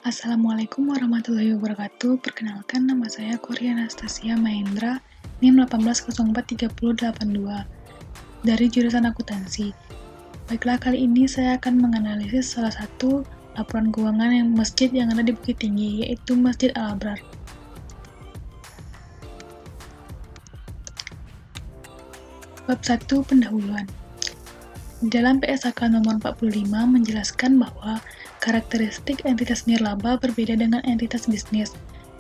Assalamualaikum warahmatullahi wabarakatuh. Perkenalkan, nama saya Korea Anastasia Mahendra, NIM 18043082, dari jurusan akuntansi. Baiklah, kali ini saya akan menganalisis salah satu laporan keuangan yang masjid yang ada di Bukit Tinggi, yaitu Masjid Al-Abrar. Bab 1, Pendahuluan. Dalam PSAK nomor 45 menjelaskan bahwa karakteristik entitas nirlaba berbeda dengan entitas bisnis.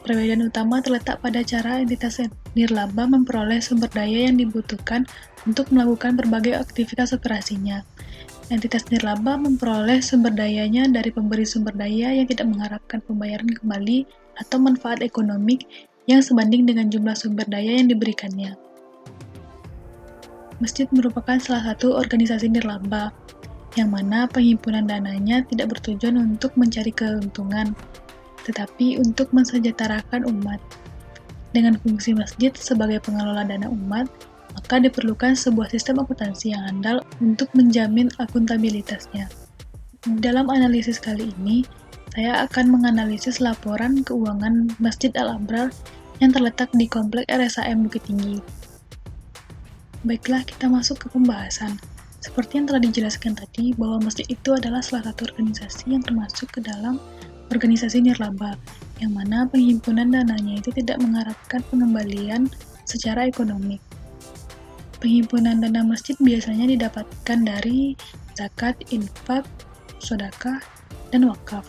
Perbedaan utama terletak pada cara entitas nirlaba memperoleh sumber daya yang dibutuhkan untuk melakukan berbagai aktivitas operasinya. Entitas nirlaba memperoleh sumber dayanya dari pemberi sumber daya yang tidak mengharapkan pembayaran kembali atau manfaat ekonomik yang sebanding dengan jumlah sumber daya yang diberikannya. Masjid merupakan salah satu organisasi nirlaba, yang mana penghimpunan dananya tidak bertujuan untuk mencari keuntungan, tetapi untuk mensejahterakan umat. Dengan fungsi masjid sebagai pengelola dana umat, maka diperlukan sebuah sistem akuntansi yang handal untuk menjamin akuntabilitasnya. Dalam analisis kali ini, saya akan menganalisis laporan keuangan Masjid Al-Abrar yang terletak di Komplek RSAM Bukit Tinggi. Baiklah, kita masuk ke pembahasan. Seperti yang telah dijelaskan tadi, bahwa masjid itu adalah salah satu organisasi yang termasuk ke dalam organisasi nirlaba, yang mana penghimpunan dananya itu tidak mengharapkan pengembalian secara ekonomi. Penghimpunan dana masjid biasanya didapatkan dari zakat, infak, sedekah, dan wakaf.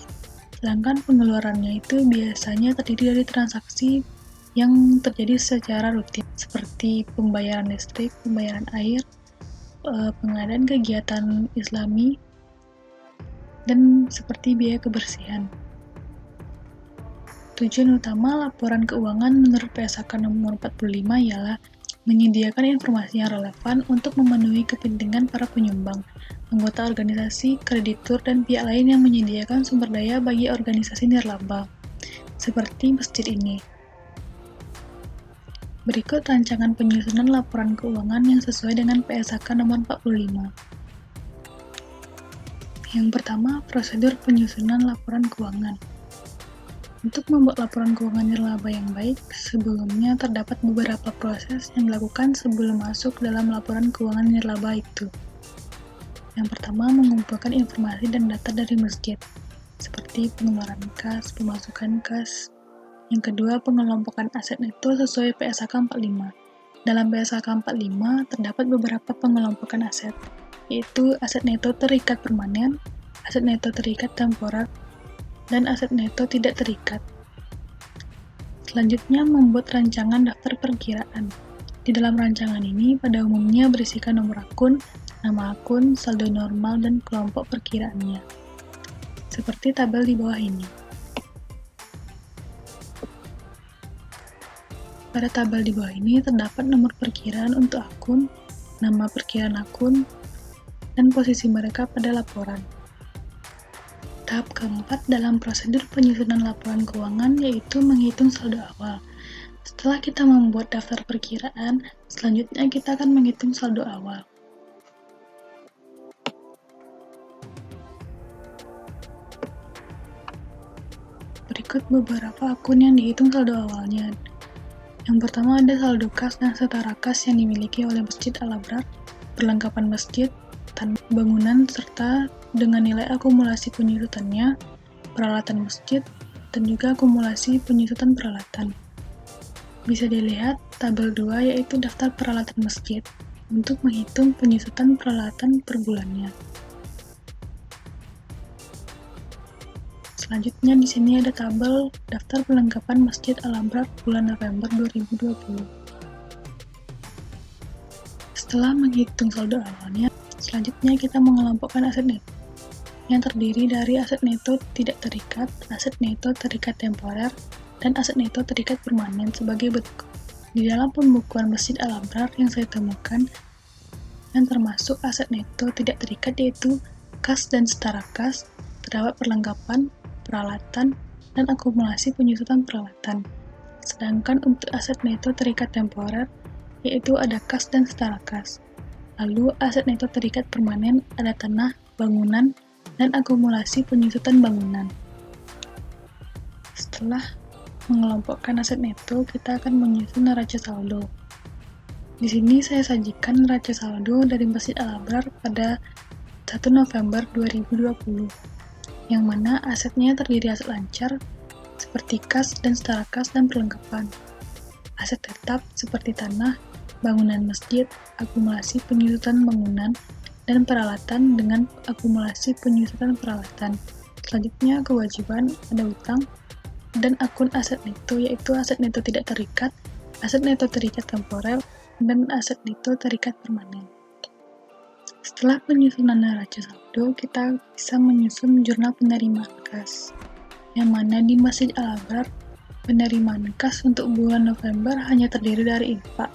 Sedangkan pengeluarannya itu biasanya terdiri dari transaksi yang terjadi secara rutin, seperti pembayaran listrik, pembayaran air, pengadaan kegiatan islami, dan seperti biaya kebersihan. Tujuan utama laporan keuangan menurut PSAK nomor 45 ialah menyediakan informasi yang relevan untuk memenuhi kepentingan para penyumbang, anggota organisasi, kreditur, dan pihak lain yang menyediakan sumber daya bagi organisasi nirlaba, seperti masjid ini. Berikut rancangan penyusunan laporan keuangan yang sesuai dengan PSAK nomor 45. Yang pertama, prosedur penyusunan laporan keuangan. Untuk membuat laporan keuangan nirlaba yang baik, sebelumnya terdapat beberapa proses yang dilakukan sebelum masuk dalam laporan keuangan nirlaba itu. Yang pertama, mengumpulkan informasi dan data dari masjid, seperti pengeluaran kas, pemasukan kas. Yang kedua, pengelompokan aset neto sesuai PSAK 45. Dalam PSAK 45 terdapat beberapa pengelompokan aset, yaitu aset neto terikat permanen, aset neto terikat temporer, dan aset neto tidak terikat. Selanjutnya, membuat rancangan daftar perkiraan. Di dalam rancangan ini pada umumnya berisikan nomor akun, nama akun, saldo normal, dan kelompok perkiraannya, seperti tabel di bawah ini. Pada tabel di bawah ini terdapat nomor perkiraan untuk akun, nama perkiraan akun, dan posisi mereka pada laporan. Tahap keempat dalam prosedur penyusunan laporan keuangan yaitu menghitung saldo awal. Setelah kita membuat daftar perkiraan, selanjutnya kita akan menghitung saldo awal. Berikut beberapa akun yang dihitung saldo awalnya. Yang pertama ada saldo kas dan setara kas yang dimiliki oleh Masjid Al-Abrar, perlengkapan masjid, bangunan, serta dengan nilai akumulasi penyusutannya, peralatan masjid, dan juga akumulasi penyusutan peralatan. Bisa dilihat tabel 2 yaitu daftar peralatan masjid untuk menghitung penyusutan peralatan per bulannya. Selanjutnya di sini ada tabel daftar perlengkapan Masjid Al-Abrar bulan November 2020. Setelah menghitung saldo awalnya, selanjutnya kita mengelompokkan aset neto, yang terdiri dari aset neto tidak terikat, aset neto terikat temporer, dan aset neto terikat permanen sebagai berikut. Di dalam pembukuan Masjid Al-Abrar yang saya temukan, yang termasuk aset neto tidak terikat yaitu kas dan setara kas, terdapat perlengkapan, peralatan, dan akumulasi penyusutan peralatan. Sedangkan untuk aset neto terikat temporer, yaitu ada kas dan setara kas. Lalu aset neto terikat permanen ada tanah, bangunan, dan akumulasi penyusutan bangunan. Setelah mengelompokkan aset neto, kita akan menyusun neraca saldo. Di sini saya sajikan neraca saldo dari Masjid Al-Abrar pada 1 November 2020, yang mana asetnya terdiri aset lancar seperti kas dan setara kas dan perlengkapan, aset tetap seperti tanah, bangunan masjid, akumulasi penyusutan bangunan, dan peralatan dengan akumulasi penyusutan peralatan. Selanjutnya kewajiban, ada utang, dan akun aset neto, yaitu aset neto tidak terikat, aset neto terikat temporer, dan aset neto terikat permanen. Setelah penyusunan neraca saldo, kita bisa menyusun jurnal penerimaan kas, yang mana di Masjid Al-Abrar, penerimaan kas untuk bulan November hanya terdiri dari infak,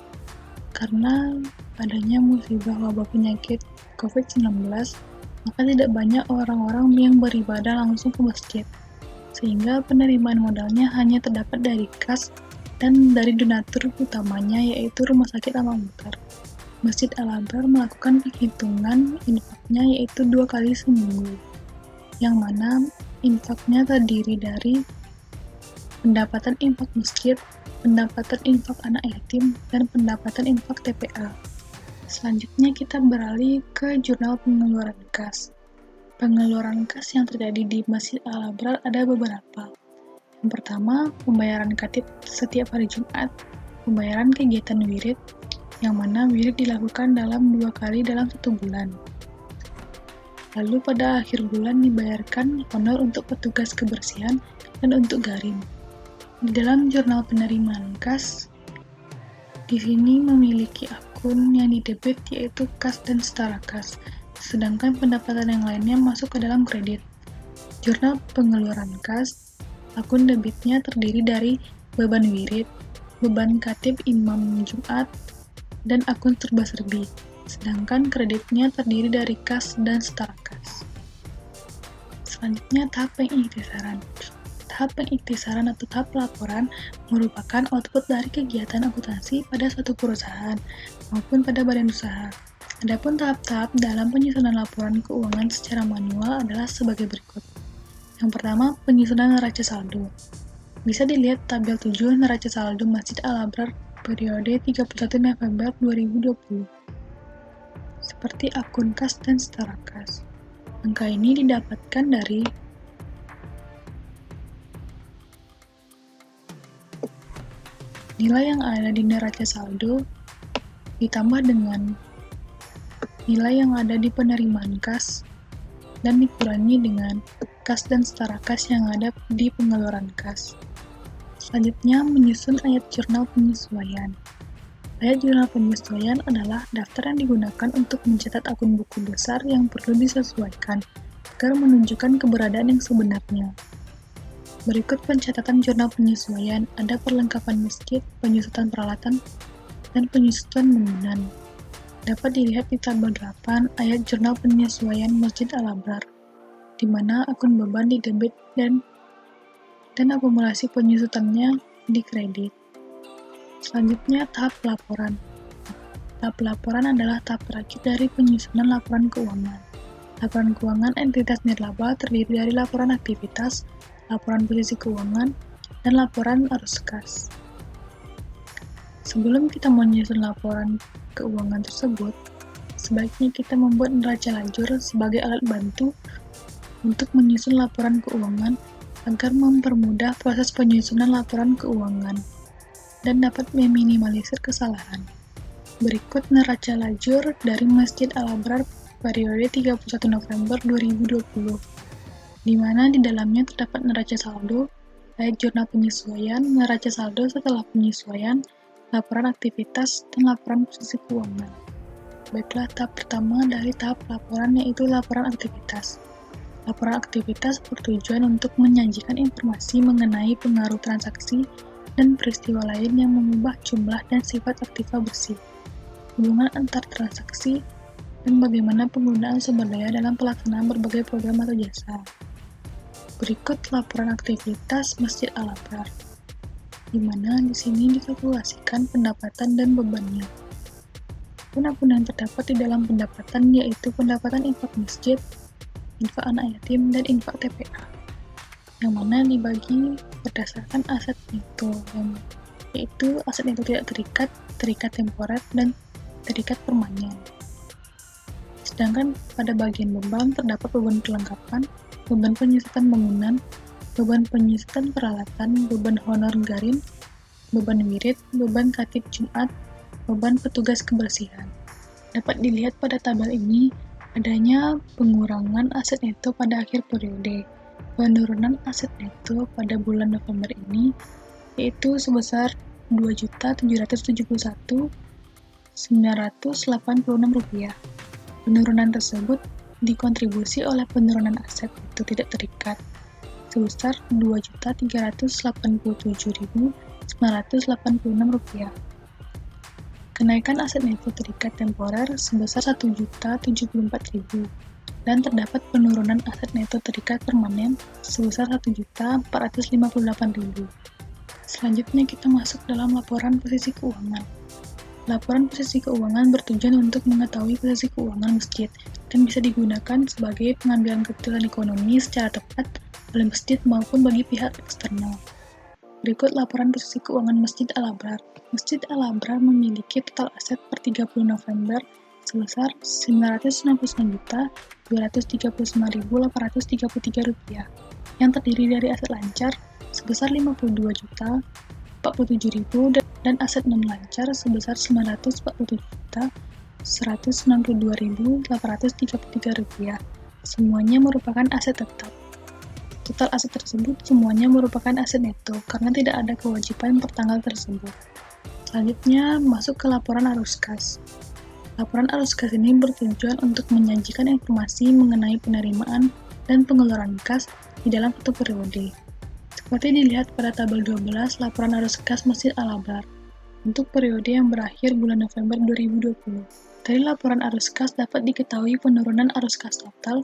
karena adanya musibah wabah penyakit COVID-19, maka tidak banyak orang-orang yang beribadah langsung ke masjid, sehingga penerimaan modalnya hanya terdapat dari kas dan dari donatur utamanya, yaitu Rumah Sakit Al-Mu'tabar. Masjid Al-Abrar melakukan penghitungan infaknya yaitu 2 kali seminggu, yang mana infaknya terdiri dari pendapatan infak masjid, pendapatan infak anak yatim, dan pendapatan infak TPA. Selanjutnya kita beralih ke jurnal pengeluaran kas. Pengeluaran kas yang terjadi di Masjid Al-Abrar ada beberapa. Yang pertama, pembayaran khatib setiap hari Jumat, pembayaran kegiatan wirid, yang mana wirid dilakukan dalam 2 kali dalam 1 bulan. Lalu pada akhir bulan dibayarkan honor untuk petugas kebersihan dan untuk garim. Di dalam jurnal penerimaan kas, di sini memiliki akun yang didebit yaitu kas dan setara kas, sedangkan pendapatan yang lainnya masuk ke dalam kredit. Jurnal pengeluaran kas, akun debitnya terdiri dari beban wirid, beban khatib imam Jumat, dan akun serba-serbi, sedangkan kreditnya terdiri dari kas dan setara kas. Selanjutnya tahap pengiktisaran. Tahap pengiktisaran atau tahap laporan merupakan output dari kegiatan akuntansi pada suatu perusahaan maupun pada badan usaha. Adapun tahap-tahap dalam penyusunan laporan keuangan secara manual adalah sebagai berikut. Yang pertama, penyusunan neraca saldo. Bisa dilihat tabel 7 neraca saldo Masjid Al-Abrar periode 31 November 2020. Seperti akun kas dan setara kas. Angka ini didapatkan dari nilai yang ada di neraca saldo ditambah dengan nilai yang ada di penerimaan kas dan dikurangi dengan kas dan setara kas yang ada di pengeluaran kas. Selanjutnya, menyusun ayat jurnal penyesuaian. Ayat jurnal penyesuaian adalah daftar yang digunakan untuk mencatat akun buku besar yang perlu disesuaikan agar menunjukkan keberadaan yang sebenarnya. Berikut pencatatan jurnal penyesuaian, ada perlengkapan masjid, penyusutan peralatan, dan penyusutan bangunan. Dapat dilihat di tabel 8 ayat jurnal penyesuaian Masjid Al-Abrar, di mana akun beban di debit dan akumulasi penyusutannya di kredit. Selanjutnya, tahap laporan. Tahap laporan adalah tahap terakhir dari penyusunan laporan keuangan. Laporan keuangan entitas nirlaba terdiri dari laporan aktivitas, laporan posisi keuangan, dan laporan arus kas. Sebelum kita menyusun laporan keuangan tersebut, sebaiknya kita membuat neraca lajur sebagai alat bantu untuk menyusun laporan keuangan agar mempermudah proses penyusunan laporan keuangan dan dapat meminimalisir kesalahan. Berikut neraca lajur dari Masjid Al-Abrar periode 31 November 2020, di mana di dalamnya terdapat neraca saldo, ayat jurnal penyesuaian, neraca saldo setelah penyesuaian, laporan aktivitas, dan laporan posisi keuangan. Baiklah, tahap pertama dari tahap laporan yaitu laporan aktivitas. Laporan aktivitas bertujuan untuk menyajikan informasi mengenai pengaruh transaksi dan peristiwa lain yang mengubah jumlah dan sifat aktiva bersih, hubungan antar transaksi, dan bagaimana penggunaan sumber daya dalam pelaksanaan berbagai program atau jasa. Berikut laporan aktivitas Masjid Al-Abrar, di mana di sini dikalkulasikan pendapatan dan bebannya. Akun-akun yang terdapat di dalam pendapatan yaitu pendapatan infak masjid, infak anak yatim, dan infak TPA. yang mana dibagi berdasarkan aset neto, yaitu aset neto tidak terikat, terikat temporer, dan terikat permanen. Sedangkan pada bagian beban terdapat beban perlengkapan, beban penyusutan bangunan, beban penyusutan peralatan, beban honor garin, beban wirid, beban katib Jumat, beban petugas kebersihan. Dapat dilihat pada tabel ini adanya pengurangan aset neto pada akhir periode. Penurunan aset neto pada bulan November ini yaitu sebesar Rp2.071.986. Penurunan tersebut dikontribusi oleh penurunan aset neto tidak terikat sebesar Rp2.387.986. Kenaikan aset neto terikat temporer sebesar Rp1.074.000 dan terdapat penurunan aset neto terikat permanen sebesar Rp1.458.000. Selanjutnya kita masuk dalam laporan posisi keuangan. Laporan posisi keuangan bertujuan untuk mengetahui posisi keuangan masjid dan bisa digunakan sebagai pengambilan keputusan ekonomi secara tepat oleh masjid maupun bagi pihak eksternal. Berikut laporan posisi keuangan Masjid Al-Abrar. Masjid Al-Abrar memiliki total aset per 30 November sebesar Rp959.239.833 yang terdiri dari aset lancar sebesar Rp52.047.000 dan aset non-lancar sebesar Rp947.192.833. Semuanya merupakan aset tetap. Total aset tersebut semuanya merupakan aset neto karena tidak ada kewajiban pertanggal tersebut. Selanjutnya masuk ke laporan arus kas. Laporan arus kas ini bertujuan untuk menyajikan informasi mengenai penerimaan dan pengeluaran kas di dalam satu periode. Seperti dilihat pada tabel 12 laporan arus kas Masjid Al-Abrar untuk periode yang berakhir bulan November 2020. Dari laporan arus kas dapat diketahui penurunan arus kas total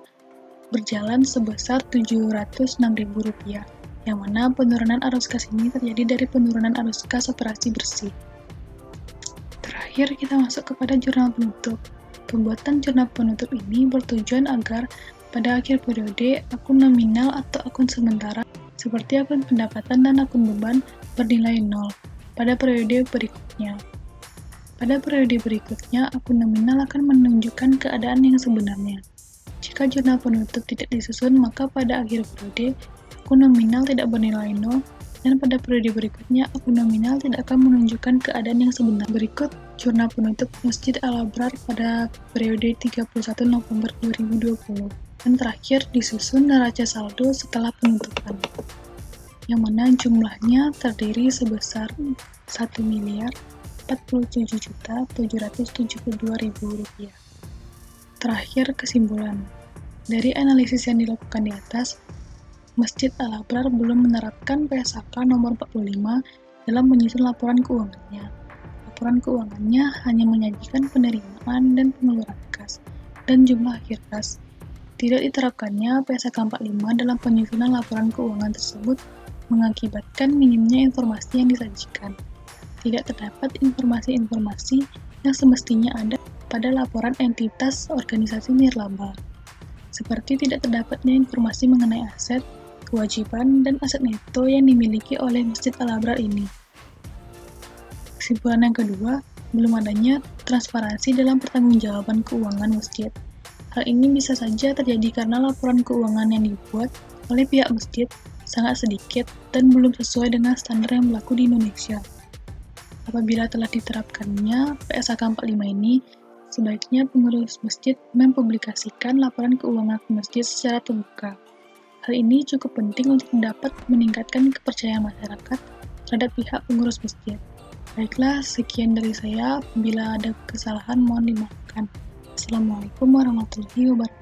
berjalan sebesar Rp706.000, yang mana penurunan arus kas ini terjadi dari penurunan arus kas operasi bersih. Terakhir, kita masuk kepada jurnal penutup. Pembuatan jurnal penutup ini bertujuan agar pada akhir periode akun nominal atau akun sementara seperti akun pendapatan dan akun beban bernilai 0 pada periode berikutnya. Pada periode berikutnya, akun nominal akan menunjukkan keadaan yang sebenarnya. Jika jurnal penutup tidak disusun, maka pada akhir periode, akun nominal tidak bernilai 0 dan pada periode berikutnya akun nominal tidak akan menunjukkan keadaan yang sebenar. Berikut jurnal penutup Masjid Al-Abrar pada periode 31 November 2020 dan terakhir disusun neraca saldo setelah penutupan, yang mana jumlahnya terdiri sebesar Rp1.047.772.000. Terakhir, kesimpulan. Dari analisis yang dilakukan di atas, Masjid Al-Abrar belum menerapkan PSAK nomor 45 dalam menyusun laporan keuangannya. Laporan keuangannya hanya menyajikan penerimaan dan pengeluaran kas dan jumlah akhir kas. Tidak diterapkannya PSAK 45 dalam penyusunan laporan keuangan tersebut mengakibatkan minimnya informasi yang disajikan. Tidak terdapat informasi-informasi yang semestinya ada pada laporan entitas organisasi nirlaba, seperti tidak terdapatnya informasi mengenai aset, kewajiban, dan aset neto yang dimiliki oleh Masjid Al-Abrar ini. Kesimpulan yang kedua, belum adanya transparansi dalam pertanggungjawaban keuangan masjid. Hal ini bisa saja terjadi karena laporan keuangan yang dibuat oleh pihak masjid sangat sedikit dan belum sesuai dengan standar yang berlaku di Indonesia. Apabila telah diterapkannya PSAK 45 ini, sebaiknya pengurus masjid mempublikasikan laporan keuangan masjid secara terbuka. Hal ini cukup penting untuk dapat meningkatkan kepercayaan masyarakat terhadap pihak pengurus masjid. Baiklah, sekian dari saya. Bila ada kesalahan, mohon dimaafkan. Assalamualaikum warahmatullahi wabarakatuh.